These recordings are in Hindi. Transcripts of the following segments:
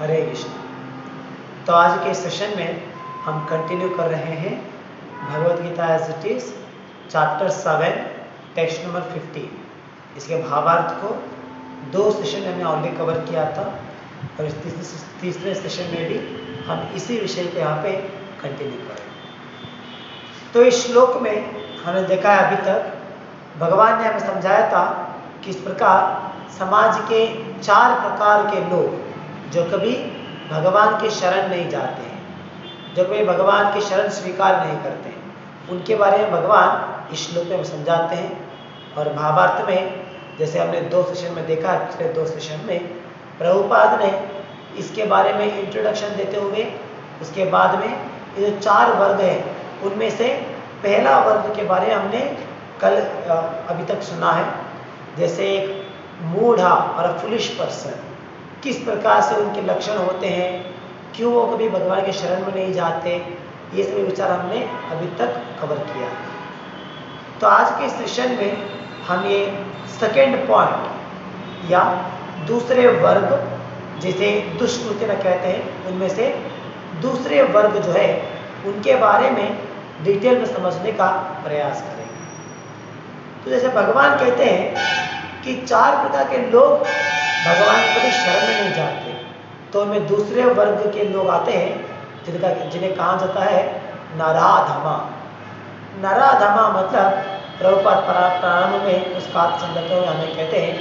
हरे कृष्ण। तो आज के सेशन में हम कंटिन्यू कर रहे हैं Bhagavad Gita as it is chapter 7 text number 15। इसके भावार्थ को 2 सेशन में हमने ऑलरेडी कवर किया था और इस तीसरे सेशन में भी हम इसी विषय को यहाँ पे कंटिन्यू करें। तो इस श्लोक में हमने देखा है अभी तक भगवान ने हमें समझाया था कि इस प्रकार समाज के 4 प्रकार के लोग जो कभी भगवान के शरण नहीं जाते हैं, जो कभी भगवान के शरण स्वीकार नहीं करते हैं, उनके बारे में भगवान इस श्लोक में समझाते हैं। और भावार्थ में जैसे हमने 2 सेशन में देखा, पिछले 2 सेशन में प्रभुपाद ने इसके बारे में इंट्रोडक्शन देते हुए उसके बाद में ये जो 4 वर्ग हैं उनमें से पहला वर्ग के बारे में हमने कल अभी तक सुना है। जैसे एक मूढ़ा और फुलिश पर्सन, किस प्रकार से उनके लक्षण होते हैं, क्यों वो कभी भगवान के शरण में नहीं जाते, ये सभी विचार हमने अभी तक कवर किया। तो आज के सेशन में हम ये सेकेंड पॉइंट या दूसरे वर्ग जिसे दुष्कृत्य न कहते हैं, उनमें से दूसरे वर्ग जो है उनके बारे में डिटेल में समझने का प्रयास करेंगे। तो जैसे भगवान कहते हैं कि 4 प्रकार के लोग भगवान के शरण में नहीं जाते, तो उनमें दूसरे वर्ग के लोग आते हैं जिन्हें कहा जाता है नराधमा। नराधमा मतलब प्रभुपाद प्रारंभ में उसका अर्थ समझते हुए हमें कहते हैं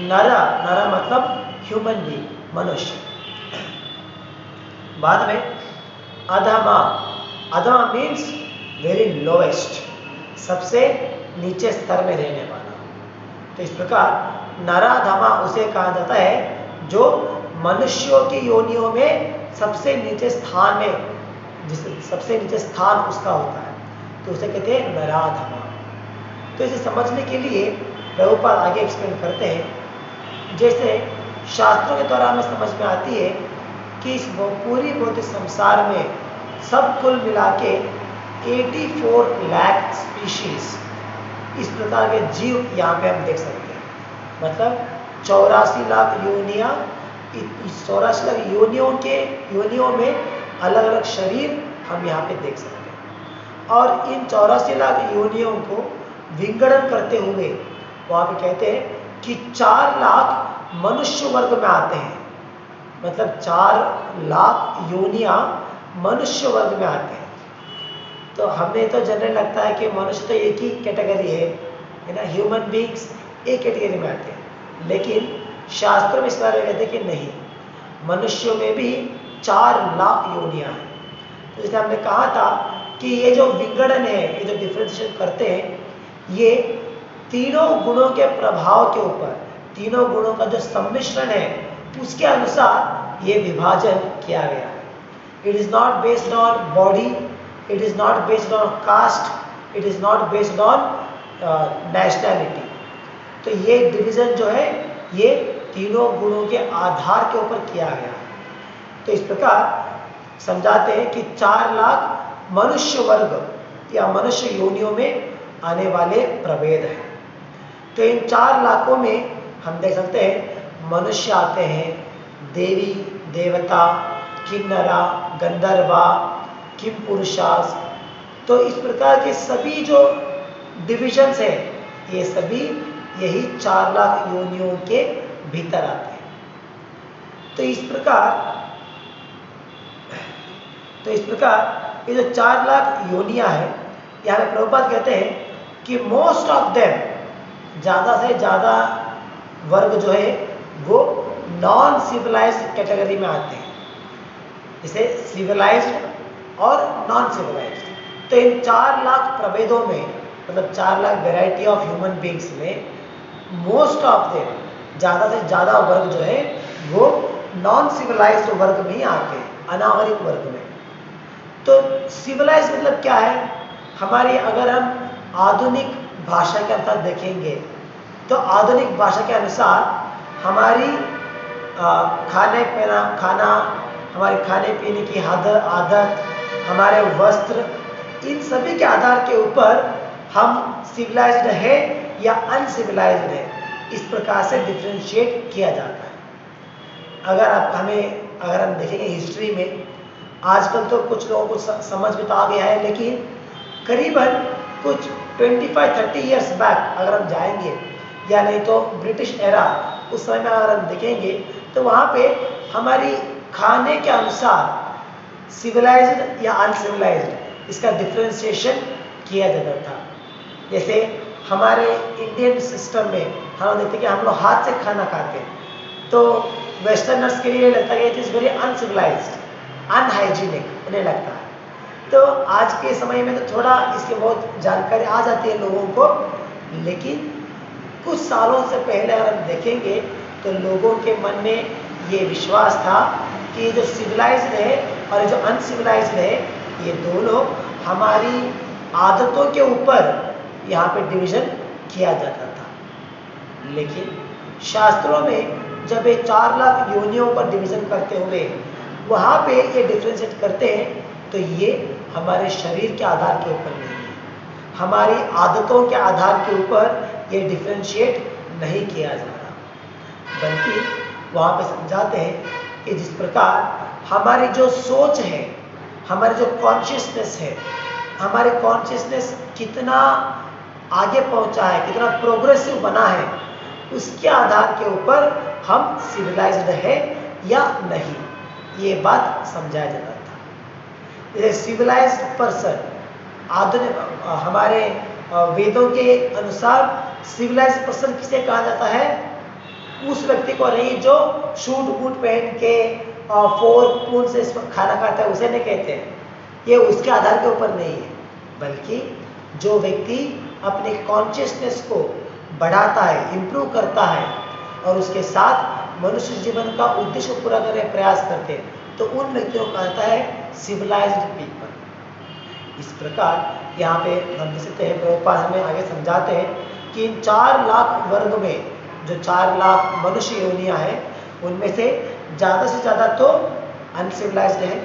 नरा मतलब ह्यूमन बीइंग, मनुष्य। बाद में अधमा, अधमा मीन्स वेरी लोएस्ट, सबसे नीचे स्तर में रहने वाला। तो इस प्रकार नराधमा उसे कहा जाता है जो मनुष्यों की योनियों में सबसे नीचे स्थान में, सबसे नीचे स्थान उसका होता है, तो उसे कहते हैं नराधमा। तो इसे समझने के लिए प्रभुपाद आगे एक्सप्लेन करते हैं। जैसे शास्त्रों के द्वारा हमें समझ में आती है कि इस पूरी भौतिक संसार में सब कुल मिला के 84 लाख स्पीशीज, इस प्रकार के जीव यहाँ पे हम देख सकते हैं। मतलब 84 लाख योनियाँ, इस 84 लाख योनियों में अलग अलग शरीर हम यहाँ पे देख सकते हैं। और इन 84 लाख योनियों को विंगड़न करते हुए वहाँ पे कहते हैं कि 4 लाख मनुष्य वर्ग में आते हैं। मतलब 4 लाख योनियाँ मनुष्य वर्ग में आते हैं। तो हमें तो जनरल लगता है कि मनुष्य तो एक ही कैटेगरी है ना, ह्यूमन बीइंग्स एक कैटेगरी में आते हैं, लेकिन शास्त्रों में इस बारे में कहते हैं कि नहीं, मनुष्यों में भी 4 लाख योनियाँ हैं। तो जैसे हमने कहा था कि ये जो विंगड़न है, ये जो डिफ्रेंशिएशन करते हैं, ये तीनों गुणों के प्रभाव के ऊपर, तीनों गुणों का जो सम्मिश्रण है उसके अनुसार ये विभाजन किया गया है। It is not based on body, it is not based on caste, it is not based on nationality. तो ये डिवीज़न जो है ये तीनों गुणों के आधार के ऊपर किया गया है। तो इस प्रकार समझाते हैं कि 4 लाख मनुष्य वर्ग या मनुष्य योनियों में आने वाले प्रभेद हैं। तो इन 4 लाखों में हम देख सकते हैं मनुष्य आते हैं, देवी देवता, किन्नरा, गंधर्वा, किम पुरुषास। तो इस प्रकार के सभी जो डिविजन्स हैं ये सभी यही 4 लाख योनियों के भीतर आते हैं। तो इस प्रकार ये जो 4 लाख योनियां हैं, यहाँ पे प्रभुपाद कहते हैं कि मोस्ट ऑफ देम, ज़्यादा से ज़्यादा वर्ग जो है वो नॉन सिविलाइज्ड कैटेगरी में आते हैं, जैसे सिविलाइज्ड और नॉन सिविलाइज्ड। तो इन 4 लाख प्रभेदों में, मतलब 4 lakh variety of human beings में मोस्ट ऑफ देम, ज़्यादा से ज़्यादा वर्ग जो है वो नॉन सिविलाइज्ड वर्ग में ही आते हैं, अनागरिक वर्ग में। तो सिविलाइज्ड मतलब क्या है? हमारी अगर हम आधुनिक भाषा के अनुसार देखेंगे तो आधुनिक भाषा के अनुसार हमारी हमारे खाने पीने की आदत, हमारे वस्त्र, इन सभी के आधार के ऊपर हम सिविलाइज्ड है या अनसिविलाइज्ड है, इस प्रकार से डिफ्रेंशिएट किया जाता है। अगर आप हमें अगर हम देखेंगे हिस्ट्री में, आजकल तो कुछ लोगों को समझ में तो आ गया है, लेकिन करीबन कुछ 25-30 ईयर्स बैक अगर हम जाएंगे, या नहीं तो ब्रिटिश एरा, उस समय में अगर हम देखेंगे तो वहाँ पे हमारी खाने के अनुसार सिविलाइज्ड या अनसिविलाइज्ड इसका डिफ्रेंशिएशन किया जाता था। जैसे हमारे इंडियन सिस्टम में हम देखते हैं कि हम लोग हाथ से खाना खाते हैं, तो वेस्टर्नर्स के लिए लगता है it is very uncivilised, unhygienic उन्हें लगता है। तो आज के समय में तो थोड़ा इसकी बहुत जानकारी आ जाती है लोगों को, लेकिन कुछ सालों से पहले अगर हम देखेंगे तो लोगों के मन में ये विश्वास था कि जो सिविलाइज्ड है और जो अनसिविलाइज्ड है, ये दोनों हमारी आदतों के ऊपर यहाँ पे डिवीज़न किया जाता था। लेकिन शास्त्रों में जब ये 4 लाख योनियों पर डिवीज़न करते हुए वहाँ पे ये डिफ्रेंशिएट करते हैं, तो ये हमारे शरीर के आधार के ऊपर नहीं है, हमारी आदतों के आधार के ऊपर ये डिफ्रेंशिएट नहीं किया जा रहा, बल्कि वहाँ पे समझाते हैं कि जिस प्रकार हमारी जो सोच है, हमारी जो कॉन्शियसनेस है, हमारी कॉन्शियसनेस कितना आगे पहुँचा है, कितना प्रोग्रेसिव बना है, उसके आधार के ऊपर हम सिविलाइज्ड है या नहीं, ये बात समझाया जाता था। जैसे सिविलाइज्ड पर्सन, आधुनिक हमारे वेदों के अनुसार सिविलाइज्ड पर्सन किसे कहा जाता है? उस व्यक्ति को नहीं जो शूट बूट पहन के फोर्क स्पून से खाना खाता है, उसे नहीं कहते हैं। ये उसके आधार के ऊपर नहीं है, बल्कि जो व्यक्ति अपने कॉन्शियसनेस को बढ़ाता है, इम्प्रूव करता है और उसके साथ मनुष्य जीवन का उद्देश्य पूरा करने का प्रयास करते हैं, तो उन व्यक्तियों को कहता है सिविलाइज्ड पीपल। इस प्रकार यहाँ पे हम देख सकते हैं, प्रभुपाद हमें आगे समझाते हैं कि इन 4 लाख वर्ग में जो 4 लाख मनुष्य योनियाँ हैं, उनमें से ज़्यादा तो अनसिविलाइज्ड है,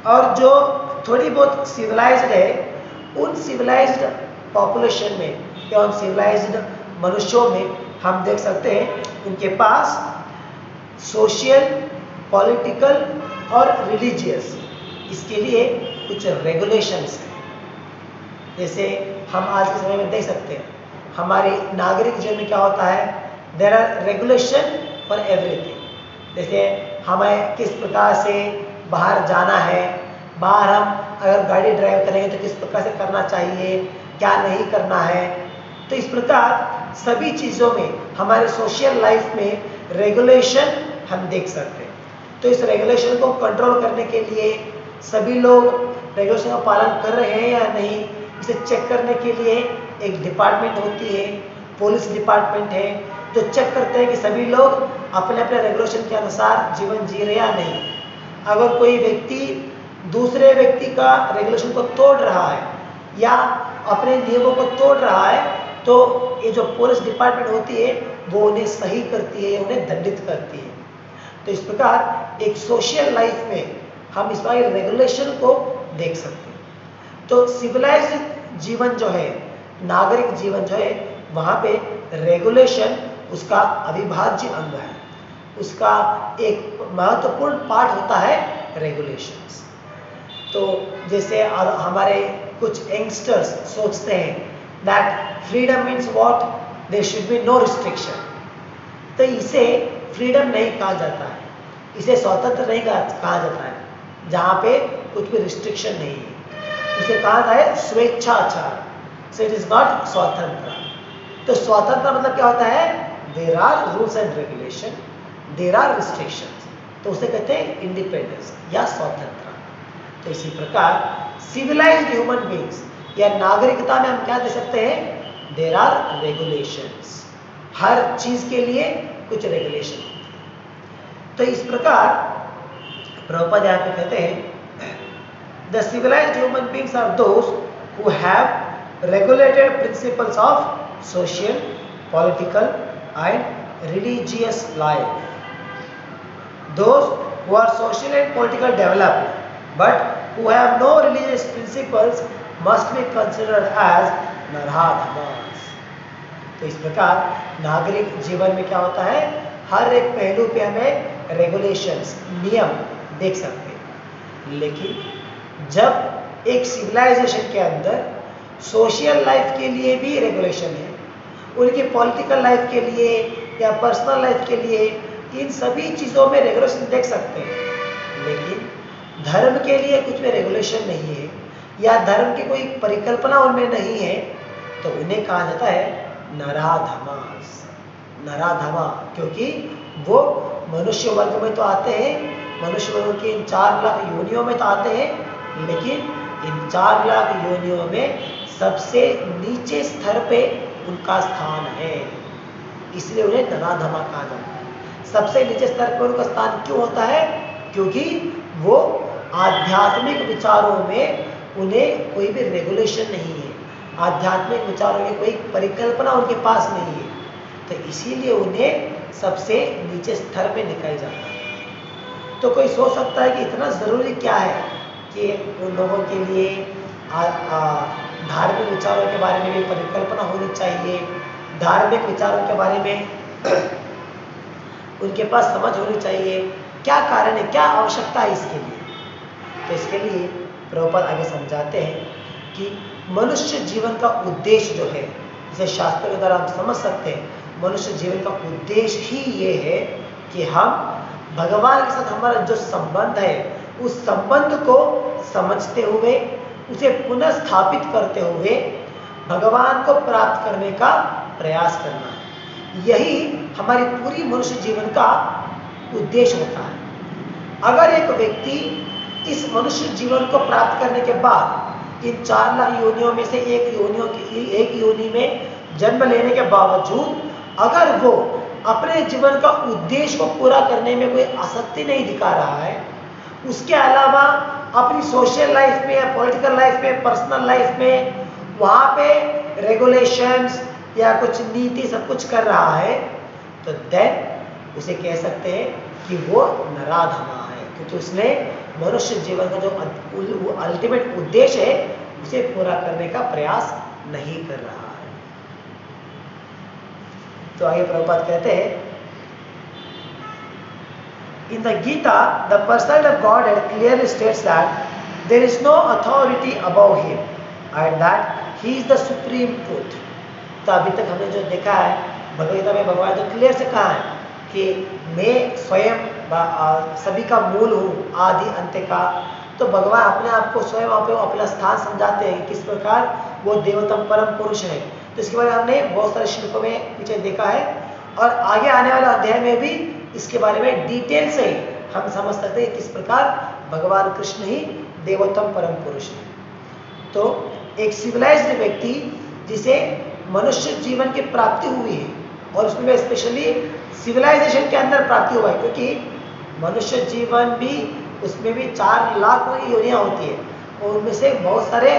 और जो थोड़ी बहुत सिविलाइज्ड है, उन सिविलाइज्ड पॉपुलेशन में या उन सिविलाइज्ड मनुष्यों में हम देख सकते हैं उनके पास सोशल, पॉलिटिकल और रिलीजियस इसके लिए कुछ रेगुलेशंस हैं। जैसे हम आज के समय में देख सकते हैं, हमारे नागरिक जीवन में क्या होता है, there are regulation for everything. जैसे हमें किस प्रकार से बाहर जाना है, बाहर हम अगर गाड़ी ड्राइव करेंगे तो किस प्रकार से करना चाहिए, क्या नहीं करना है। तो इस प्रकार सभी चीज़ों में हमारे सोशल लाइफ में रेगुलेशन हम देख सकते हैं। तो इस रेगुलेशन को कंट्रोल करने के लिए सभी लोग रेगुलेशन का पालन कर रहे हैं या नहीं, इसे चेक करने के लिए एक डिपार्टमेंट होती है, पुलिस डिपार्टमेंट है, जो चेक करते हैं कि सभी लोग अपने अपने रेगुलेशन के अनुसार जीवन जी रहे या नहीं। अगर कोई व्यक्ति दूसरे व्यक्ति का रेगुलेशन को तोड़ रहा है या अपने नियमों को तोड़ रहा है, तो ये जो पुलिस डिपार्टमेंट होती है वो उन्हें सही करती है, उन्हें दंडित करती है। तो इस प्रकार एक सोशल लाइफ में हम इस बार रेगुलेशन को देख सकते हैं। तो सिविलाइज्ड जीवन जो है, नागरिक जीवन जो है, वहाँ पे रेगुलेशन उसका अविभाज्य अंग है, उसका एक महत्वपूर्ण पार्ट होता है रेगुलेशंस। तो जैसे हमारे कुछ यंगस्टर्स सोचते हैं that freedom means what, there should be no restriction. तो इसे फ्रीडम नहीं कहा जाता है, इसे स्वतंत्र नहीं कहा जाता है, जहाँ पे कुछ भी रिस्ट्रिक्शन नहीं है, उसे कहा जाता है स्वेच्छाचार। सो इट इज नॉट स्वतंत्र। तो स्वतंत्र मतलब क्या होता है, there are rules and regulation, there are restrictions, तो उसे कहते हैं इंडिपेंडेंस या स्वतंत्र। तो इसी प्रकार सिविलाइज्ड ह्यूमन बींग्स या नागरिकता में हम क्या दे सकते हैं, देयर आर रेगुलेशंस, हर चीज के लिए कुछ रेगुलेशन होती है। तो इस प्रकार प्रभुपाद यहाँ पे कहते हैं the civilised human beings are those who have regulated principles of social, political and religious life. Those who are social and political developed but who have no religious principles must be considered as नराधमास। तो इस प्रकार नागरिक जीवन में क्या होता है, हर एक पहलू पे हमें रेगुलेशंस, नियम देख सकते हैं। लेकिन जब एक सिविलाइजेशन के अंदर सोशल लाइफ के लिए भी रेगुलेशन है, उनकी पॉलिटिकल लाइफ के लिए या पर्सनल लाइफ के लिए, इन सभी चीज़ों में रेगुलेशन देख सकते हैं। लेकिन धर्म के लिए कुछ में रेगुलेशन नहीं है या धर्म की कोई परिकल्पना उनमें नहीं है, तो उन्हें कहा जाता है नराधमा। नराधमा क्योंकि वो मनुष्य वर्ग में तो आते हैं, मनुष्य वर्ग के इन 4 लाख योनियों में तो आते हैं, लेकिन इन 4 लाख योनियों में सबसे नीचे स्तर पे उनका स्थान है, इसलिए उन्हें नराधमा कहा जाता है। सबसे नीचे स्तर पर उनका स्थान क्यों होता है? क्योंकि वो आध्यात्मिक विचारों में उन्हें कोई भी रेगुलेशन नहीं है, आध्यात्मिक विचारों की कोई परिकल्पना उनके पास नहीं है, तो इसीलिए उन्हें सबसे नीचे स्तर पे निकाला जाता है। तो कोई सोच सकता है कि इतना ज़रूरी क्या है कि उन लोगों के लिए धार्मिक विचारों के बारे में भी परिकल्पना होनी चाहिए, धार्मिक विचारों के बारे में उनके पास समझ होनी चाहिए। क्या कारण है, क्या आवश्यकता है इसके लिए? तो इसके लिए प्रभुपाद आगे समझाते हैं कि मनुष्य जीवन का उद्देश्य जो है, जिसे शास्त्रों के द्वारा हम समझ सकते हैं, मनुष्य जीवन का उद्देश्य ही ये है कि हम भगवान के साथ हमारा जो संबंध है, उस संबंध को समझते हुए, उसे पुनः स्थापित करते हुए भगवान को प्राप्त करने का प्रयास करना है। यही हमारी पूरी मनुष्य जीवन का उद्देश्य होता है। अगर एक व्यक्ति इस मनुष्य जीवन को प्राप्त करने के बाद इन 4 लाख योनियों में से एक योनि में जन्म लेने के बावजूद अगर वो अपने जीवन का उद्देश्य को पूरा करने में कोई आसक्ति नहीं दिखा रहा है, उसके अलावा अपनी सोशल लाइफ में या पॉलिटिकल लाइफ में, पर्सनल लाइफ में वहाँ पे रेगुलेशंस या कुछ नीति सब कुछ कर रहा है, तो देन उसे कह सकते हैं कि वो नराधमा है, क्योंकि उसने मनुष्य जीवन का जो अल्टीमेट उद्देश्य है उसे पूरा करने का प्रयास नहीं कर रहा है। तो आगे प्रभुपाद कहते हैं, In the Gita, the personality of Godhead clearly states that there is no authority above him and that he is the supreme truth. तो अभी तक हमने जो देखा है भगवद गीता में भगवान तो क्लियर से कहा है कि मैं स्वयं सभी का मूल हूँ, आदि अंत्य का। तो भगवान अपने आप को स्वयं अपना स्थान समझाते हैं कि किस प्रकार वो देवतम परम पुरुष है। तो इसके बारे में हमने बहुत सारे श्लोकों में पीछे देखा है और आगे आने वाले अध्याय में भी इसके बारे में डिटेल से हम समझ सकते हैं किस प्रकार भगवान कृष्ण ही देवोत्तम परम पुरुष है। तो एक सिविलाइज्ड व्यक्ति जिसे मनुष्य जीवन की प्राप्ति हुई है, और उसमें स्पेशली सिविलाइजेशन के अंदर प्राप्ति हुआ है, क्योंकि मनुष्य जीवन भी उसमें भी 4 लाख योनियाँ होती है और उनमें से बहुत सारे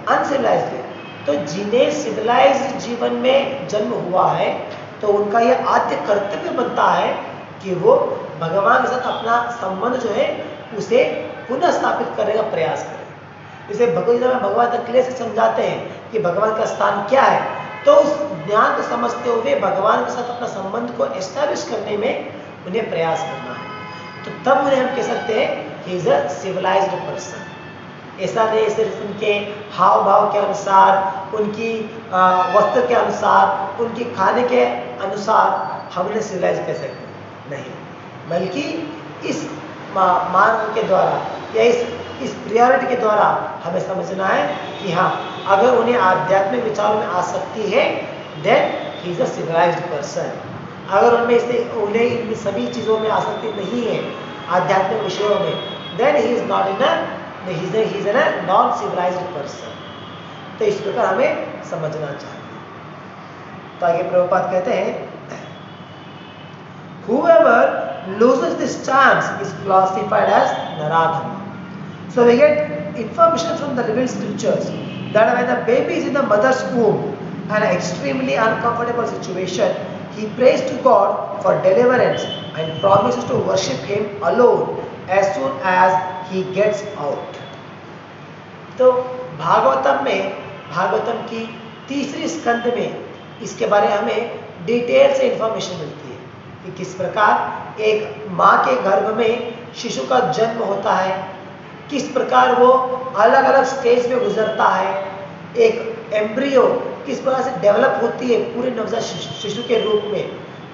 अनसिविलाइज्ड है। तो जिन्हें सिविलाइज्ड जीवन में जन्म हुआ है तो उनका यह आद्य कर्तव्य बनता है कि वो भगवान के साथ अपना संबंध जो है उसे पुनः स्थापित करने का प्रयास करें। इसे भगवद गीता में भगवान क्लियर से समझाते हैं कि भगवान का स्थान क्या है, तो उस ज्ञान को समझते हुए भगवान के साथ अपना संबंध को एस्टैब्लिश करने में उन्हें प्रयास करना है। तो तब उन्हें हम कह सकते हैं he is a civilised person. ऐसा नहीं सिर्फ उनके हाव भाव के अनुसार, उनकी वस्त्र के अनुसार, उनकी खाने के अनुसार हम उन्हें सिविलाइज कह सकते नहीं, बल्कि इस मार्ग के द्वारा या इस प्रियोरिटी के द्वारा हमें समझना है कि हाँ, अगर उन्हें आध्यात्मिक विचारों में आसक्ति है then he is a civilised person. अगर उन्हें इन सभी चीज़ों में आसक्ति नहीं है, आध्यात्मिक विषयों में, then he is not in he is an non civilised person. तो इस प्रकार हमें समझना चाहिए। तो आगे प्रभुपाद कहते हैं, whoever loses this chance is classified as naradhama. So we get information from the revealed scriptures that when the baby is in the mother's womb, an extremely uncomfortable situation, he prays to God for deliverance and promises to worship Him alone as soon as he gets out. तो भागवतम की 3री स्कंद में इसके बारे में हमें डिटेल से इंफॉर्मेशन मिलती है कि किस प्रकार एक माँ के गर्भ में शिशु का जन्म होता है, किस प्रकार वो अलग अलग स्टेज में गुजरता है, एक एम्ब्रियो किस प्रकार से डेवलप होती है पूरे नवजात शिशु के रूप में।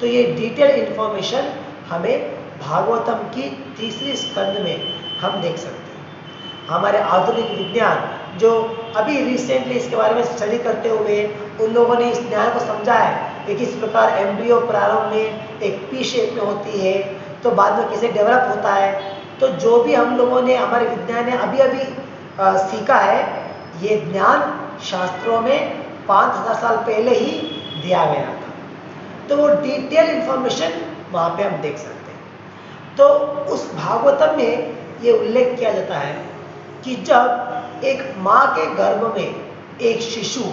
तो ये डिटेल इन्फॉर्मेशन हमें भागवतम की तीसरी स्कंद में हम देख सकते हैं। हमारे आधुनिक विज्ञान जो अभी रिसेंटली इसके बारे में स्टडी करते हुए उन लोगों ने इस ज्ञान को समझा है कि किस प्रकार एम्ब्रियो प्रारंभ में एक पी शेप में होती है, तो बाद में कैसे डेवलप होता है। तो जो भी हम लोगों ने, हमारे विज्ञान ने अभी अभी सीखा है, ये ज्ञान शास्त्रों में 5000 साल पहले ही दिया गया था। तो वो डिटेल इंफॉर्मेशन वहाँ पे हम देख सकते हैं। तो उस भागवतम में ये उल्लेख किया जाता है कि जब एक माँ के गर्भ में एक शिशु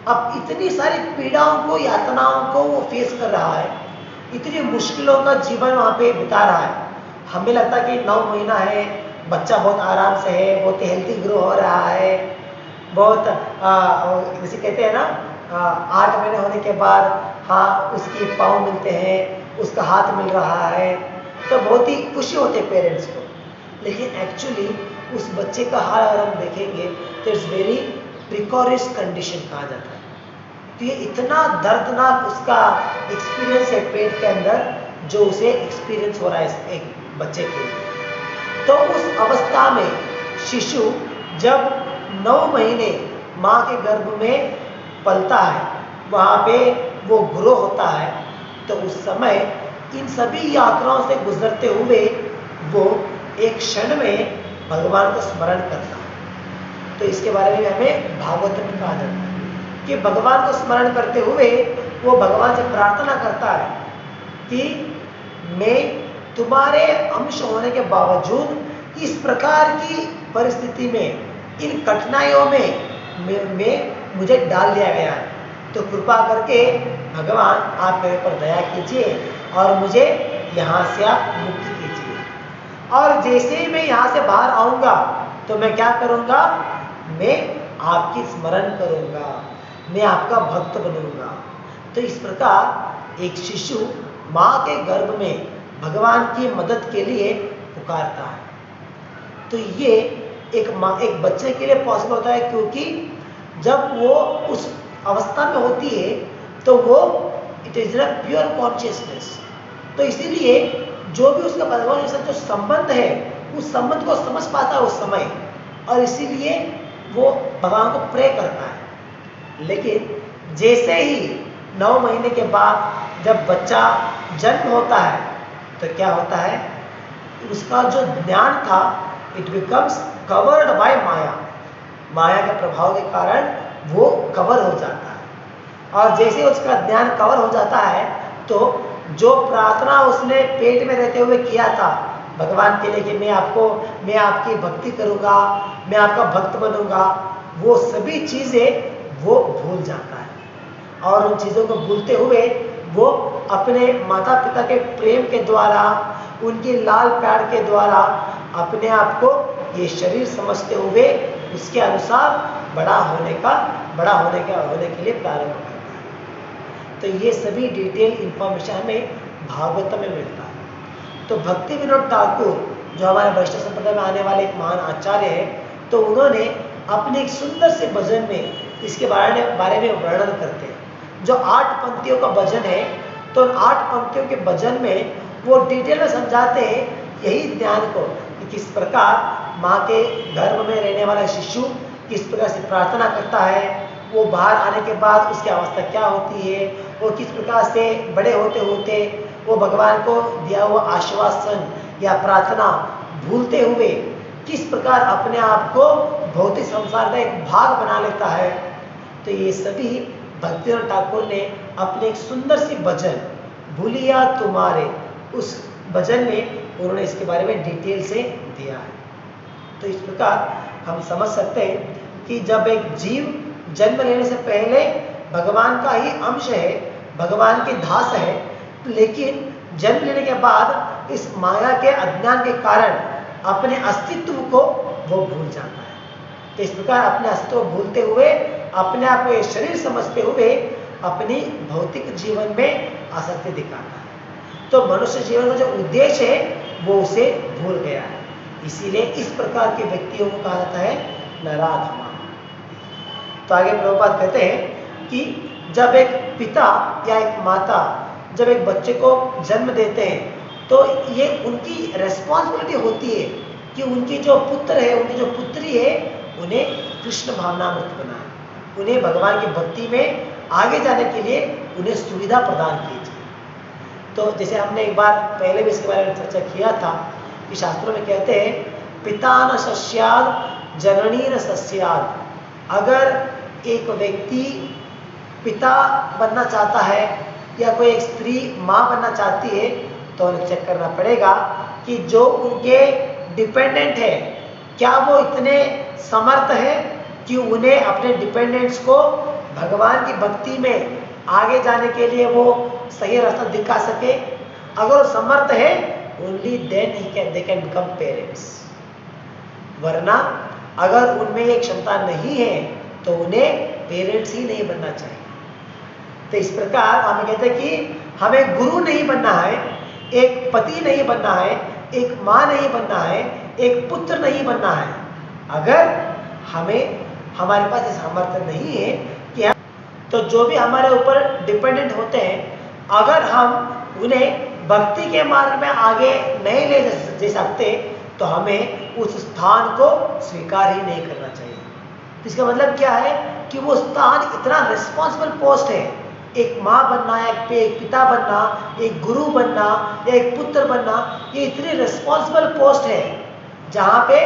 अब इतनी सारी पीड़ाओं को, यातनाओं को वो फेस कर रहा है, इतनी मुश्किलों का जीवन वहाँ पे बिता रहा है। हमें लगता है कि 9 महीना है, बच्चा बहुत आराम से है, बहुत हेल्थी ग्रो हो रहा है, बहुत जैसे कहते हैं ना 8 महीने होने के बाद हाँ उसकी पाँव मिलते हैं, उसका हाथ मिल रहा है, तो बहुत ही खुशी होते हैं पेरेंट्स को। लेकिन एक्चुअली उस बच्चे का हाल अगर हम देखेंगे तो इट्स वेरी प्रिकॉरियस कंडीशन कहा जाता है। तो ये इतना दर्दनाक उसका एक्सपीरियंस है पेट के अंदर जो उसे एक्सपीरियंस हो रहा है एक बच्चे के लिए। तो उस अवस्था में शिशु जब 9 महीने माँ के गर्भ में पलता है, वहाँ पे वो ग्रो होता है, तो उस समय इन सभी यात्राओं से गुजरते हुए वो एक क्षण में भगवान को स्मरण करता है। तो इसके बारे में हमें भागवत में कहा जाता है कि भगवान को स्मरण करते हुए वो भगवान से प्रार्थना करता है कि मैं तुम्हारे अंश होने के बावजूद इस प्रकार की परिस्थिति में, इन कठिनाइयों में मुझे डाल दिया गया है, तो कृपा करके भगवान आप मेरे पर दया कीजिए और मुझे यहाँ से आप मुक्त कीजिए। और जैसे ही मैं यहाँ से बाहर आऊँगा तो मैं क्या करूँगा, मैं आपकी स्मरण करूँगा, मैं आपका भक्त बनूँगा। तो इस प्रकार एक शिशु माँ के गर्भ में भगवान की मदद के लिए पुकारता है। तो ये एक बच्चे के लिए पॉसिबल होता है, क्योंकि जब वो उस अवस्था में होती है तो वो it is a pure consciousness. तो इसीलिए जो भी उसका भगवान के साथ जो संबंध है उस संबंध को समझ पाता है उस समय, और इसीलिए वो भगवान को प्रे करता है। लेकिन जैसे ही 9 महीने के बाद जब बच्चा जन्म होता है तो क्या होता है, उसका जो ज्ञान था इट बिकम्स कवर्ड बाय माया। माया के प्रभाव के कारण वो कवर हो जाता है, और जैसे उसका ज्ञान कवर हो जाता है तो जो प्रार्थना उसने पेट में रहते हुए किया था भगवान के लिए कि मैं आपकी भक्ति करूँगा, मैं आपका भक्त बनूंगा, वो सभी चीज़ें वो भूल जाता है। और उन चीज़ों को भूलते हुए वो अपने माता पिता के प्रेम के द्वारा, उनकी लाल प्यार के द्वारा अपने आप को ये शरीर समझते हुए उसके अनुसार बड़ा होने के लिए प्रारंभ करता है। तो ये सभी डिटेल इंफॉर्मेशन हमें भागवत में मिलता है। तो भक्ति विनोद ठाकुर जो हमारे वैष्णव संप्रदाय में आने वाले एक महान आचार्य हैं, तो उन्होंने अपने एक सुंदर से भजन में इसके बारे में वर्णन करते हैं। जो 8 पंक्तियों का भजन है, तो 8 पंक्तियों के भजन में वो डिटेल में समझाते हैं यही ज्ञान को कि किस प्रकार माँ के गर्भ में रहने वाला शिशु किस प्रकार से प्रार्थना करता है, वो बाहर आने के बाद उसकी अवस्था क्या होती है, वो किस प्रकार से बड़े होते होते वो भगवान को दिया हुआ आश्वासन या प्रार्थना भूलते हुए किस प्रकार अपने आप को भौतिक संसार का एक भाग बना लेता है। तो ये सभी भक्तिविनोद ठाकुर ने अपने एक सुंदर सी भजन भूलिया तुम्हारे, उस भजन में उन्होंने इसके बारे में डिटेल से दिया है। तो इस प्रकार हम समझ सकते हैं कि जब एक जीव जन्म लेने से पहले भगवान का ही अंश है, भगवान की दास है, लेकिन जन्म लेने के बाद इस माया के अज्ञान के कारण अपने अस्तित्व को वो भूल जाता है। तो इस प्रकार अपने अस्तित्व को भूलते हुए अपने आप को ये शरीर समझते हुए अपनी भौतिक जीवन में आसक्ति दिखाता है। तो मनुष्य जीवन का जो उद्देश्य है वो उसे भूल गया है। इसीलिए इस प्रकार के व्यक्तियों को कहा जाता है नराधमा। तो आगे प्रभुपाद कहते हैं कि जब एक पिता या एक माता जब एक बच्चे को जन्म देते हैं तो ये उनकी रेस्पॉन्सिबिलिटी होती है कि उनकी जो पुत्र है, उनकी जो पुत्री है, उन्हें कृष्ण भावनामृत बनाए, उन्हें भगवान की भक्ति में आगे जाने के लिए उन्हें सुविधा प्रदान कीजिए। तो जैसे हमने एक बार पहले भी इसके बारे में चर्चा किया था कि शास्त्रों में कहते हैं पिता न सस्याद जननी न सस्याद। अगर एक व्यक्ति पिता बनना चाहता है या कोई एक स्त्री माँ बनना चाहती है तो उन्हें चेक करना पड़ेगा कि जो उनके डिपेंडेंट है क्या वो इतने समर्थ है कि उन्हें अपने डिपेंडेंट्स को भगवान की भक्ति में आगे जाने के लिए वो सही रास्ता दिखा सके। अगर वो समर्थ है only then they can become parents, वरना अगर उनमें ये क्षमता नहीं है तो उन्हें पेरेंट्स ही नहीं बनना चाहिए। तो इस प्रकार हमें कहते हैं कि हमें गुरु नहीं बनना है, एक पति नहीं बनना है, एक माँ नहीं बनना है, एक पुत्र नहीं बनना है। अगर हमारे पास इस सामर्थ्य नहीं है कि हम तो जो भी हमारे ऊपर डिपेंडेंट होते हैं, अगर हम उन्हें भक्ति के मार्ग में आगे नहीं ले सकते तो हमें उस स्थान को स्वीकार ही नहीं करना चाहिए। इसका मतलब क्या है कि वो स्थान इतना रिस्पॉन्सिबल पोस्ट है। एक माँ बनना, एक पिता बनना, एक गुरु बनना या एक पुत्र बनना, ये इतनी रिस्पॉन्सिबल पोस्ट है जहाँ पे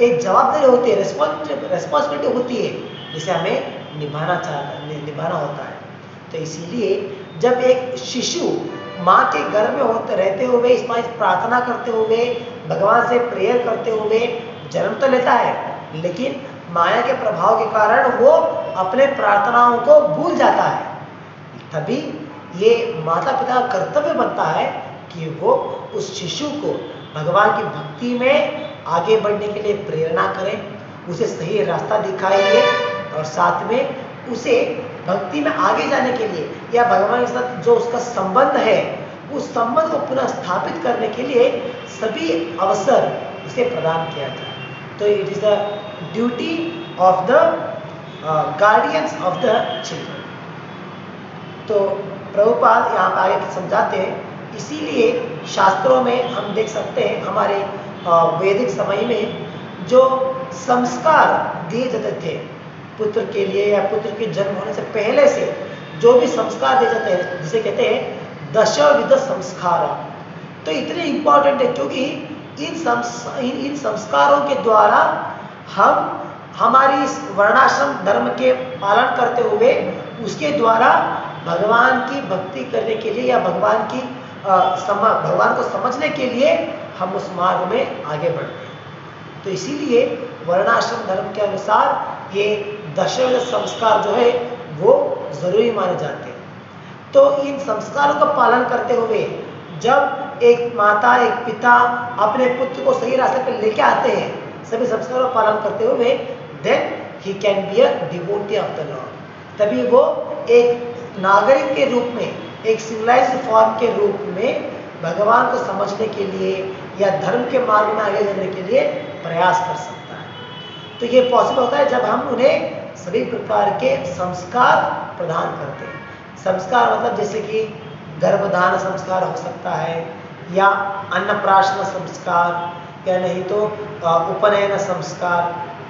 एक जवाबदारी होती है, रिस्पॉन्सिबिलिटी होती है जिसे हमें निभाना होता है। तो इसीलिए जब एक शिशु माँ के गर्भ में होते रहते हुए इस प्रार्थना करते हुए भगवान से प्रेयर करते हुए जन्म तो लेता है, लेकिन माया के प्रभाव के कारण वो अपने प्रार्थनाओं को भूल जाता है। तभी ये माता पिता का कर्तव्य बनता है कि वो उस शिशु को भगवान की भक्ति में आगे बढ़ने के लिए प्रेरणा करें, उसे सही रास्ता दिखाइए और साथ में उसे भक्ति में आगे जाने के लिए या भगवान के साथ जो उसका संबंध है उस संबंध को पुनः स्थापित करने के लिए सभी अवसर उसे प्रदान किया जाए। तो it is the duty of the guardians of the children. तो प्रभुपाद यहाँ पर आगे समझाते हैं, इसीलिए शास्त्रों में हम देख सकते हैं हमारे वैदिक समय में जो संस्कार दिए जाते थे पुत्र के लिए या पुत्र के जन्म होने से पहले से जो भी संस्कार दिए जाते हैं जिसे कहते हैं दशविध संस्कार, तो इतने इम्पोर्टेंट है क्योंकि इन संस्कारों के द्वारा हम हमारी इस वर्णाश्रम धर्म के पालन करते हुए उसके द्वारा भगवान की भक्ति करने के लिए या भगवान को समझने के लिए हम उस मार्ग में आगे बढ़ते हैं। तो इसीलिए वर्णाश्रम धर्म के अनुसार ये दशविध संस्कार जो है वो जरूरी माने जाते हैं। तो इन संस्कारों का पालन करते हुए जब एक माता एक पिता अपने पुत्र को सही रास्ते पर लेके आते हैं, सभी संस्कारों का पालन करते हुए, then he can be a devotee of the lord. तभी वो एक नागरिक के रूप में, एक सिविलाइज्ड फॉर्म के रूप में भगवान को समझने के लिए या धर्म के मार्ग में आगे जाने के लिए प्रयास कर सकता है। तो ये पॉसिबल होता है जब हम उन्हें सभी प्रकार के संस्कार प्रदान करते हैं। संस्कार मतलब जैसे कि गर्भधान संस्कार हो सकता है या अन्नप्राशन संस्कार या नहीं तो उपनयन संस्कार।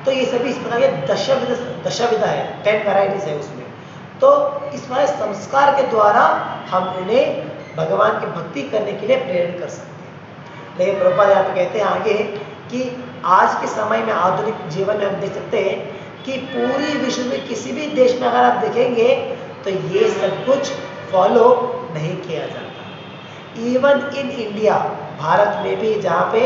तो ये सभी इस प्रकार के दशविध है, 10 वैराइटीज है उसमें। तो इस प्रकार संस्कार के द्वारा हम उन्हें भगवान की भक्ति करने के लिए प्रेरित कर सकते हैं। लेकिन प्रभुपाद यहाँ पे कहते हैं आगे कि आज के समय में आधुनिक जीवन में हम देख सकते हैं कि पूरी विश्व में किसी भी देश में अगर आप देखेंगे तो ये सब कुछ फॉलो नहीं किया जाता। इवन इन इंडिया, भारत में भी जहाँ पे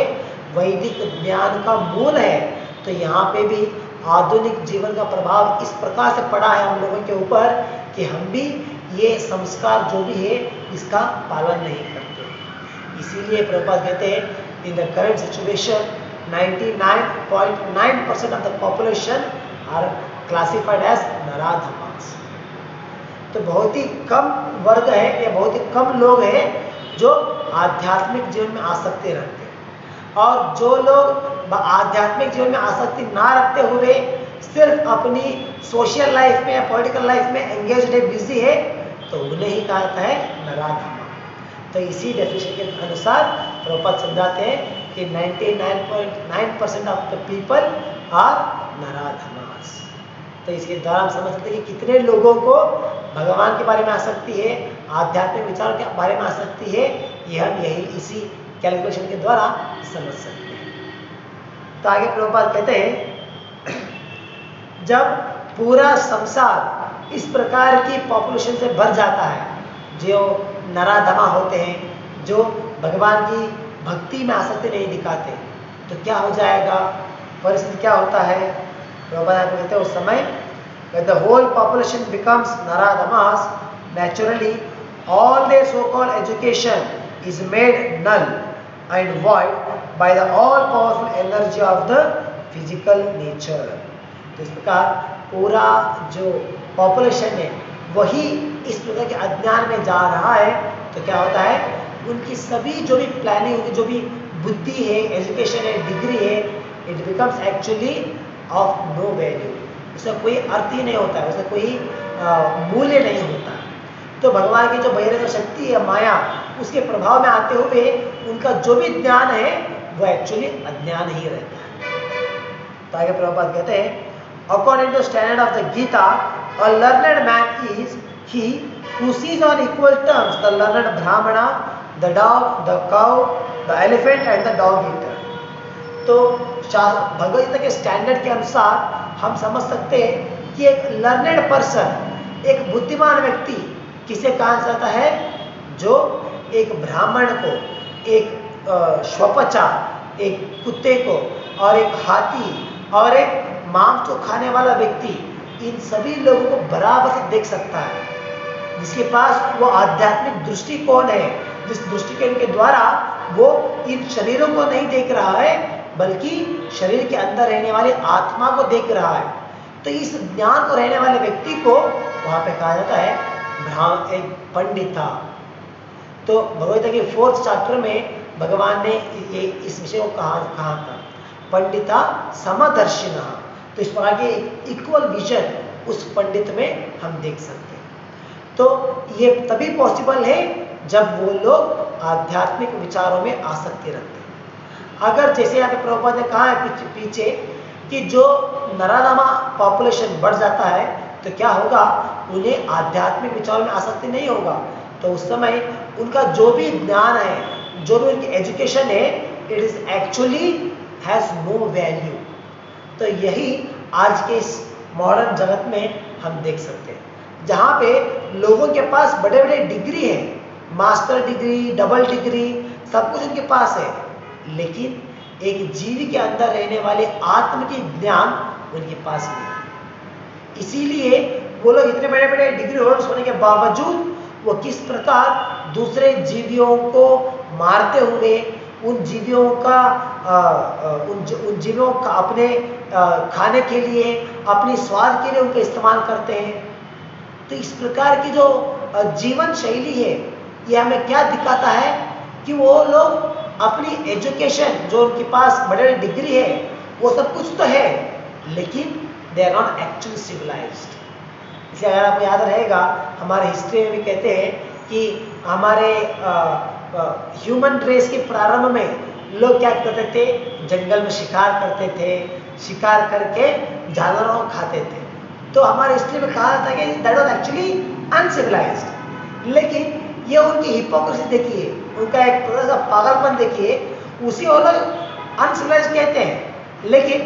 वैदिक ज्ञान का मूल है, तो यहाँ पे भी आधुनिक जीवन का प्रभाव इस प्रकार से पड़ा है हम लोगों के ऊपर कि हम भी ये संस्कार जो भी है इसका पालन नहीं करते। इसीलिए प्रभुपाद कहते हैं in the current situation 99.9% of the population are classified as naradhamas. तो बहुत ही कम वर्ग है या बहुत ही कम लोग हैं जो आध्यात्मिक जीवन में आसक्ति रखते हैं, और जो लोग आध्यात्मिक जीवन में आसक्ति ना रखते हुए सिर्फ अपनी सोशल लाइफ में या पॉलिटिकल लाइफ में एंगेज है, बिजी है, तो उन्हें ही कहा जाता है नराधमा। तो इसी डेफिनेशन के अनुसार प्रभुपाद समझाते हैं कि 99.9% ऑफ द पीपल आर नराधमास। तो इसके द्वारा हम समझ सकते हैं कि कितने लोगों को भगवान के बारे में आसक्ति है, आध्यात्मिक विचारों के बारे में आसक्ति है, ये हम यही इसी कैलकुलेशन के द्वारा समझ सकते हैं। तो आगे प्रभुपाद कहते हैं, जब पूरा संसार इस प्रकार की पॉपुलेशन से भर जाता है, जो नराधमा होते हैं, जो भगवान की भक्ति में आसक्ति नहीं दिखाते, तो क्या हो जाएगा, परिस्थिति क्या होता है। प्रभुपाद कहते हैं उस समय the whole population becomes naradhamas, naturally all their so-called education is made null and void by the all-powerful energy of the physical nature। तो इस प्रकार पूरा जो पॉपुलेशन है वही इस प्रकार के अज्ञान में जा रहा है, तो क्या होता है, उनकी सभी जो भी प्लानिंग, उनकी जो भी बुद्धि है, एजुकेशन है, डिग्री है, it becomes actually of no value, उसका कोई अर्थ ही नहीं होता है, उसका कोई मूल्य नहीं होता। तो भगवान की जो बहिरंग शक्ति है, माया, उसके प्रभाव में आते हुए उनका जो भी ज्ञान है वो एक्चुअली अज्ञान ही रहता है। तो आगे प्रभुपाद कहते हैं, according to standard of the Gita, a learned man is he who sees on equal terms the learned brahmana, the dog, the cow, the elephant and the dog eater. तो भगवद गीता के स्टैंडर्ड के अनुसार हम समझ सकते हैं कि एक लर्नेड पर्सन, एक बुद्धिमान व्यक्ति किसे कहा जाता है, जो एक ब्राह्मण को, एक श्वपचा, एक कुत्ते को, और एक हाथी, और एक मांस को खाने वाला व्यक्ति, इन सभी लोगों को बराबर से देख सकता है, जिसके पास वो आध्यात्मिक दृष्टिकोण है, जिस दृष्टिकोण के द्वारा वो इन शरीरों को नहीं देख रहा है, बल्कि शरीर के अंदर रहने वाली आत्मा को देख रहा है। तो इस ज्ञान को रहने वाले व्यक्ति को वहां पे कहा जाता है एक पंडिता। तो भगवद गीता के 4th चैप्टर में भगवान ने इस विषय को कहा था, पंडिता समदर्शिना। तो इस प्रकार के इक्वल विजन उस पंडित में हम देख सकते हैं। तो ये तभी पॉसिबल है जब वो लोग आध्यात्मिक विचारों में आसक्ति रखते हैं। अगर जैसे यहाँ पे प्रभुपाद ने कहा है पीछे कि जो नराधमा पॉपुलेशन बढ़ जाता है, तो क्या होगा, उन्हें आध्यात्मिक विचारों में आसक्ति नहीं होगा, तो उस समय उनका जो भी ज्ञान है, जो भी उनकी एजुकेशन है, it is actually has no value. तो यही आज के इस मॉडर्न जगत में हम देख सकते हैं, जहाँ पे लोगों के पास बड़े बड़े डिग्री है, मास्टर डिग्री, डबल डिग्री, सब कुछ उनके पास है, लेकिन एक जीव के अंदर रहने वाले आत्म की ज्ञान उनके पास नहीं है। इसीलिए वो लोग इतने बड़े बड़े डिग्री होल्डर्स होने के बावजूद वो किस प्रकार दूसरे जीवियों को मारते हुए उन जीवियों का अपने खाने के लिए, अपनी स्वाद के लिए उनका इस्तेमाल करते हैं। तो इस प्रकार की जो जीवन शैली है, ये हमें क्या दिखाता है कि वो लोग अपनी एजुकेशन, जो उनके पास बड़े बड़े डिग्री है, वो सब कुछ तो है, लेकिन they are not actually civilised. इसे अगर आपको याद रहेगा, हमारे हिस्ट्री में भी कहते हैं कि हमारे ह्यूमन रेस के प्रारंभ में लोग क्या करते थे, जंगल में शिकार करते थे, शिकार करके जानवरों को खाते थे। तो हमारे हिस्ट्री में कहा जाता है कि दैट वाज एक्चुअली अनसिविलाइज्ड। लेकिन ये उनकी हिपोक्रेसी देखिए, उनका एक थोड़ा सा पागलपन देखिए, उसी वो लोग अनसिविलाइज्ड कहते हैं। लेकिन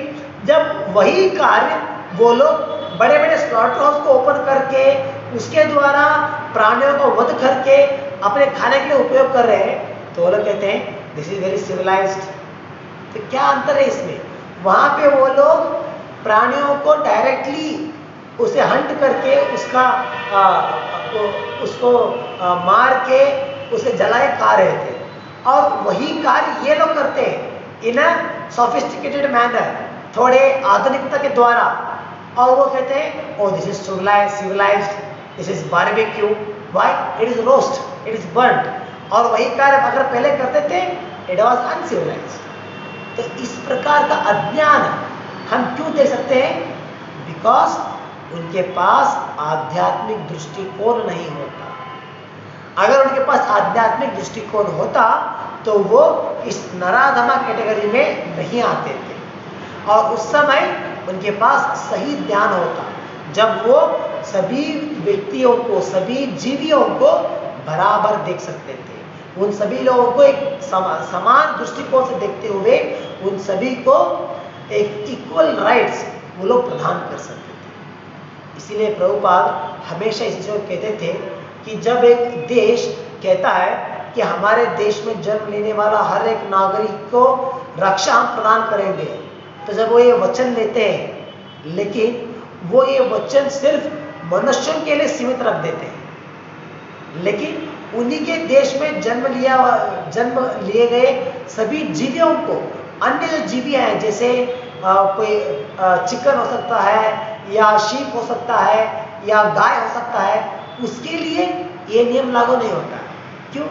जब वही कार्य वो लोग बड़े बड़े स्लॉटर हाउस को ओपन करके उसके द्वारा प्राणियों को वध करके अपने खाने के लिए उपयोग कर रहे हैं, तो वो लोग कहते हैं दिस इज वेरी सिविलाइज्ड। तो क्या अंतर है इसमें? वहाँ पे वो लोग प्राणियों को डायरेक्टली उसे हंट करके उसको मार के उसे जलाए खा रहे थे, और वही कार्य ये लोग करते हैं इन अ सोफिस्टिकेटेड मैनर, थोड़े आधुनिकता के द्वारा, और वो कहते हैं oh this is civilised, this is barbecue, why? It is roast, it is burned. और वही कार्य अगर पहले करते थे, इट वॉज अनसिविलाइज्ड। तो इस प्रकार का अज्ञान हम क्यों देख सकते हैं? बिकॉज उनके पास आध्यात्मिक दृष्टिकोण नहीं होता। अगर उनके पास आध्यात्मिक दृष्टिकोण होता तो वो इस नराधमा कैटेगरी में नहीं आते थे, और उस समय उनके पास सही ध्यान होता, जब वो सभी व्यक्तियों को, सभी जीवियों को बराबर देख सकते थे। उन सभी लोगों को एक समान दृष्टिकोण से देखते हुए उन सभी को एक इक्वल राइट्स वो लोग प्रदान कर सकते थे। इसीलिए प्रभुपाद हमेशा इस चीज़ को कहते थे कि जब एक देश कहता है कि हमारे देश में जन्म लेने वाला हर एक नागरिक को रक्षा हम प्रदान करेंगे, तो जब वो ये वचन लेते हैं, लेकिन वो ये वचन सिर्फ मनुष्यों के लिए सीमित रख देते हैं, लेकिन उन्हीं के देश में जन्म लिए गए सभी जीवियों को, अन्य जो जीवियाँ हैं, जैसे कोई चिकन हो सकता है या शीप हो सकता है या गाय हो सकता है, उसके लिए ये नियम लागू नहीं होता है। क्यों?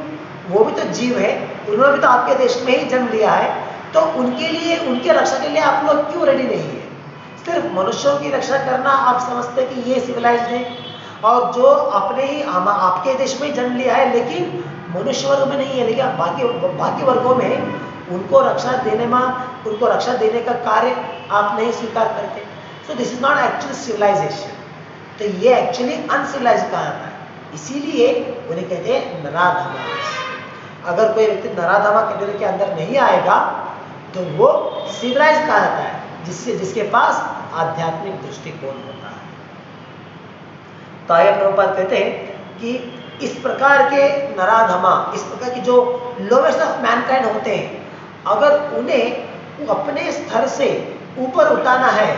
वो भी तो जीव है, उन्होंने भी तो आपके देश में ही जन्म लिया है, तो उनके लिए, उनके रक्षा के लिए आप लोग क्यों रेडी नहीं है? सिर्फ मनुष्यों की रक्षा करना आप समझते हैं कि ये सिविलाइज्ड है, और जो अपने ही आपके देश में जन्म लिया है लेकिन मनुष्य वर्ग में नहीं है, लेकिन बाकी वर्गों में उनको रक्षा देने का कार्य आप नहीं स्वीकार करते। So this is not actually civilisation, तो ये एक्चुअली अनसिविलाइज्ड कहा जाता है। इसीलिए उन्हें कहते हैं नराधमा। अगर कोई व्यक्ति नराधमा कैटेगरी के अंदर नहीं आएगा तो वो सिविलाइज कहा जाता है, जिसके पास आध्यात्मिक दृष्टिकोण होता है। तो आगे प्रभुपाद कहते हैं कि इस प्रकार के नराधमा, इस प्रकार की जो लोवेस्ट ऑफ मैनकाइंड होते हैं, अगर उन्हें अपने स्तर से ऊपर उठाना है,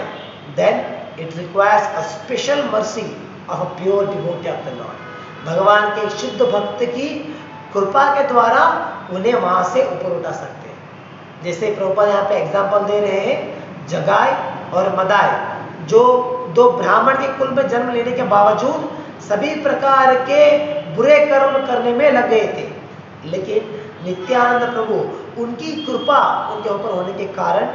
then it requires a special mercy of a pure devotee of the lord. भगवान के शुद्ध भक्त की कृपा के द्वारा उन्हें वहां से ऊपर उठा सकते हैं। जैसे प्रभुपाद यहाँ पे एग्जाम्पल दे रहे हैं, जगाई और मदाई, जो दो ब्राह्मण के कुल में जन्म लेने के बावजूद सभी प्रकार के बुरे कर्म करने में लग गए थे, लेकिन नित्यानंद प्रभु उनकी कृपा उनके ऊपर होने के कारण,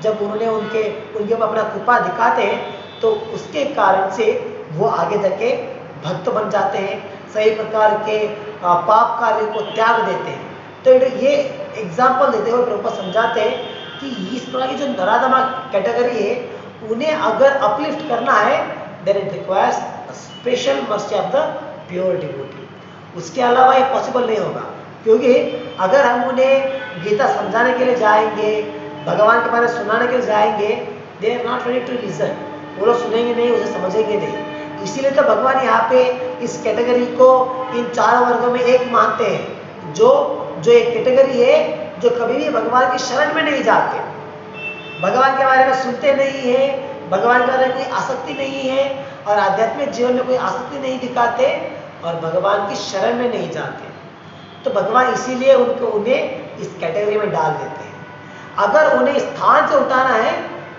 जब उन्होंने उनके ऊपर अपना कृपा दिखाते हैं तो उसके कारण से वो आगे जाके भक्त बन जाते हैं, सही प्रकार के पाप कार्य को त्याग देते हैं। तो ये एग्जाम्पल देते हुए प्रभुपाद समझाते हैं कि इस प्रकार की जो नराधमा कैटेगरी है, उन्हें अगर अपलिफ्ट करना है, then it requires a special mercy of the pure devotee. उसके अलावा ये पॉसिबल नहीं होगा, क्योंकि अगर हम उन्हें गीता समझाने के लिए जाएंगे, भगवान के बारे में सुनाने के लिए जाएंगे, they are not ready to listen. वो लोग सुनेंगे नहीं, उसे समझेंगे नहीं। इसीलिए तो भगवान यहाँ पे इस कैटेगरी को इन चार वर्गों में एक मानते हैं, जो एक कैटेगरी है जो कभी भी भगवान की शरण में नहीं जाते, भगवान के बारे में सुनते नहीं है, भगवान के बारे में कोई आसक्ति नहीं है, और आध्यात्मिक जीवन में कोई आसक्ति नहीं दिखाते, और भगवान की शरण में नहीं जाते। तो भगवान इसीलिए उन्हें इस कैटेगरी में डाल देते हैं। अगर उन्हें स्थान से उठाना है,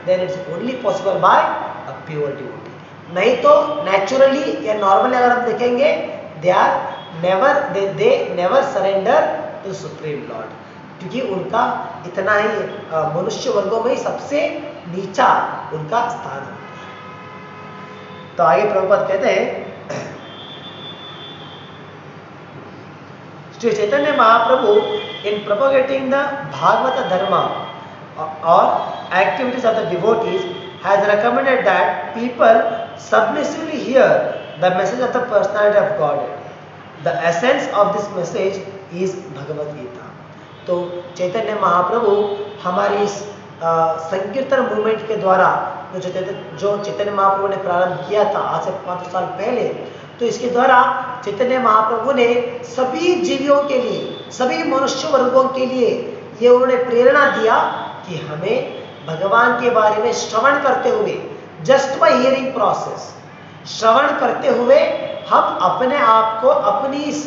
then it's only possible by a pure devotee. नहीं तो नेचुरली या नॉर्मली अगर हम देखेंगे, they never surrender to supreme lord, क्योंकि उनका इतना ही मनुष्य वर्गों में सबसे नीचा उनका स्थान है। तो आगे प्रभुपाद कहते हैं, श्री चैतन्य महाप्रभु इन प्रोपोगेटिंग द भागवत धर्म और activities of the devotees has recommended that people submissively hear the message of the personality of God. The essence of this message is Bhagavad Gita. तो चैतन्य महाप्रभु हमारी इस संकीर्तन मूवमेंट के द्वारा जो चैतन्य महाप्रभु ने प्रारंभ किया था आज से 5 साल पहले, तो इसके द्वारा चैतन्य महाप्रभु ने सभी जीवियों के लिए, सभी मनुष्य वर्गों के लिए ये उन्होंने प्रेरणा दिया कि हमें भगवान के बारे में श्रवण करते हुए, जस्ट बाय हियरिंग प्रोसेस, श्रवण करते हुए हम अपने आप को अपनी इस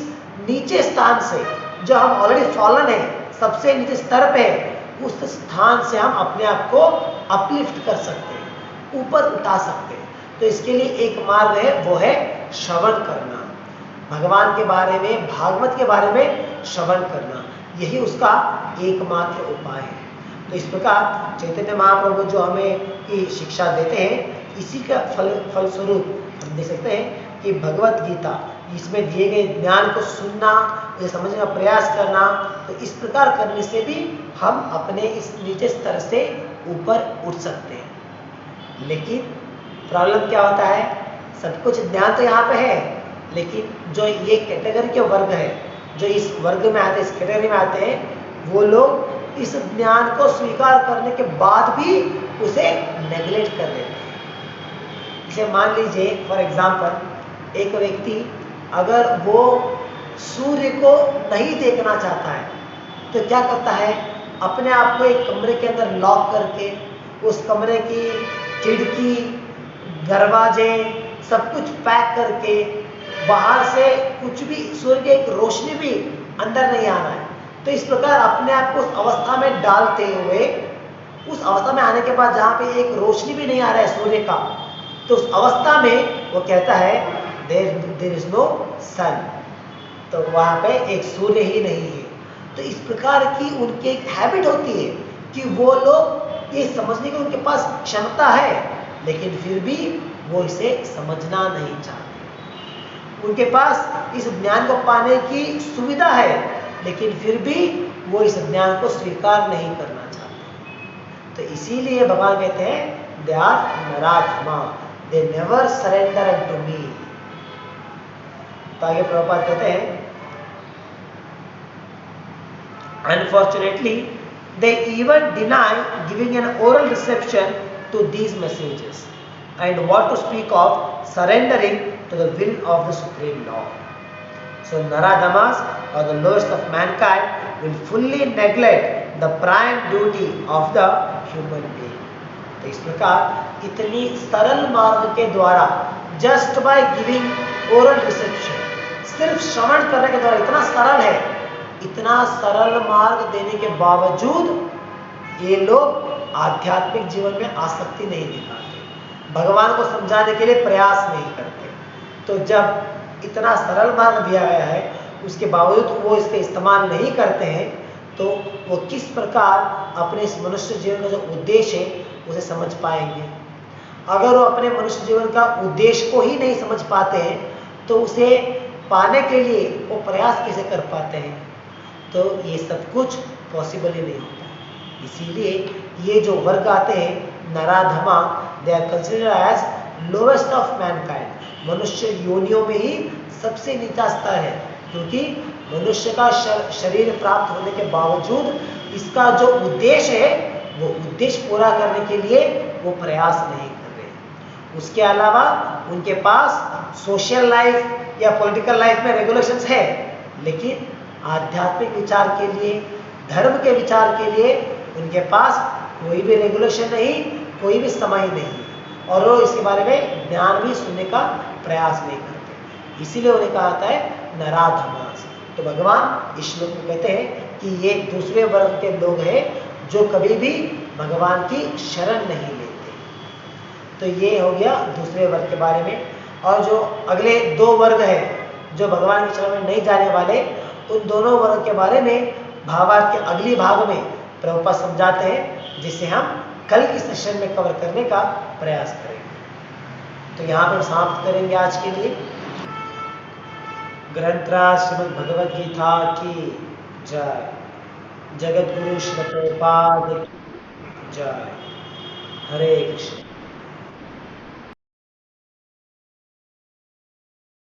नीचे स्थान से, जो हम ऑलरेडी फॉलन है, सबसे नीचे स्तर पे, उस स्थान से हम अपने आप को अपलिफ्ट कर सकते हैं, ऊपर उठा सकते हैं। तो इसके लिए एक मार्ग है, वो है श्रवण करना, भगवान के बारे में, भागवत के बारे में श्रवण करना, यही उसका एकमात्र उपाय है। तो इस प्रकार चैतन्य महाप्रभु जो हमें की शिक्षा देते हैं, इसी का फलस्वरूप हम देख सकते हैं कि भगवत गीता, इसमें दिए गए ज्ञान को सुनना, उसे समझने का प्रयास करना, तो इस प्रकार करने से भी हम अपने इस नीचे स्तर से ऊपर उठ सकते हैं। लेकिन प्रॉब्लम क्या होता है, सब कुछ ज्ञान तो यहाँ पे है, लेकिन जो ये कैटेगरी के वर्ग है, जो इस वर्ग में आते हैं, इस कैटेगरी में आते हैं, वो लोग इस ज्ञान को स्वीकार करने के बाद भी उसे नेग्लेक्ट कर देते हैं। इसे मान लीजिए फॉर एग्जाम्पल, एक व्यक्ति अगर वो सूर्य को नहीं देखना चाहता है तो क्या करता है, अपने आप को एक कमरे के अंदर लॉक करके उस कमरे की खिड़की, दरवाजे सब कुछ पैक करके बाहर से कुछ भी सूर्य की एक रोशनी भी अंदर नहीं आना है। तो इस प्रकार अपने आप को उस अवस्था में डालते हुए, उस अवस्था में आने के बाद जहाँ पे एक रोशनी भी नहीं आ रहा है सूर्य का, तो उस अवस्था में वो कहता है देयर इज नो सन, तो वहाँ पे एक सूर्य ही नहीं है। तो इस प्रकार की उनकी एक हैबिट होती है कि वो लोग ये समझने की उनके पास क्षमता है, लेकिन फिर भी वो इसे समझना नहीं चाहते। उनके पास इस ज्ञान को पाने की सुविधा है, लेकिन फिर भी वो इस ज्ञान को स्वीकार नहीं करना चाहते। तो इसीलिए भगवान कहते हैं they are naradhama, they never surrender to me. तो आगे प्रभुपाद कहते हैं unfortunately they even deny giving an oral reception to these messages, and what to speak of surrendering to the will of the Supreme Lord. So Naradamas, or the lowest of mankind, will fully neglect the prime duty of the human being. तो इस प्रकार इतनी सरल मार्ग के द्वारा, just by giving oral reception, सिर्फ श्रवण करने के द्वारा, इतना सरल है, इतना सरल मार्ग देने के बावजूद ये लोग आध्यात्मिक जीवन में आसक्ति नहीं दिखाते, भगवान को समझाने के लिए प्रयास नहीं करते। तो जब इतना सरल मार्ग दिया गया है, उसके बावजूद वो इसका इस्तेमाल नहीं करते हैं, तो वो किस प्रकार अपने इस मनुष्य जीवन का जो उद्देश्य है उसे समझ पाएंगे। अगर वो अपने मनुष्य जीवन का उद्देश्य को ही नहीं समझ पाते हैं, तो उसे पाने के लिए वो प्रयास कैसे कर पाते हैं। तो ये सब कुछ पॉसिबल ही नहीं होता। इसीलिए ये जो वर्ग आते हैं नराधमा, they are considered as lowest of mankind, मनुष्य योनियों में ही सबसे नीचा स्तर है, क्योंकि मनुष्य का शरीर प्राप्त होने के बावजूद इसका जो उद्देश्य है वो उद्देश्य पूरा करने के लिए वो प्रयास नहीं कर रहे। उसके अलावा उनके पास सोशल लाइफ या पॉलिटिकल लाइफ में रेगुलेशंस है, लेकिन आध्यात्मिक विचार के लिए, धर्म के विचार के लिए उनके पास कोई भी रेगुलेशन नहीं, कोई भी समय नहीं, और वो इसके बारे में ज्ञान भी सुनने का प्रयास नहीं करते। इसीलिए उन्हें कहा जाता है नराधमास। तो भगवान इस श्लोक में कहते हैं कि ये दूसरे वर्ग के लोग हैं जो कभी भी भगवान की शरण नहीं लेते। तो ये हो गया दूसरे वर्ग के बारे में। और जो अगले दो वर्ग हैं जो भगवान की शरण में नहीं जाने वाले, उन दोनों वर्ग के बारे में भावार्थ के अगली भाग में प्रभुपाद समझाते हैं, जिसे हम कल की सेशन में कवर करने का प्रयास करेंगे। तो यहाँ पर समाप्त करेंगे आज के लिए। ग्रंथराज श्रीमद् भगवद गीता की जय। जगत गुरु श्री प्रभुपाद की जय। हरे कृष्ण।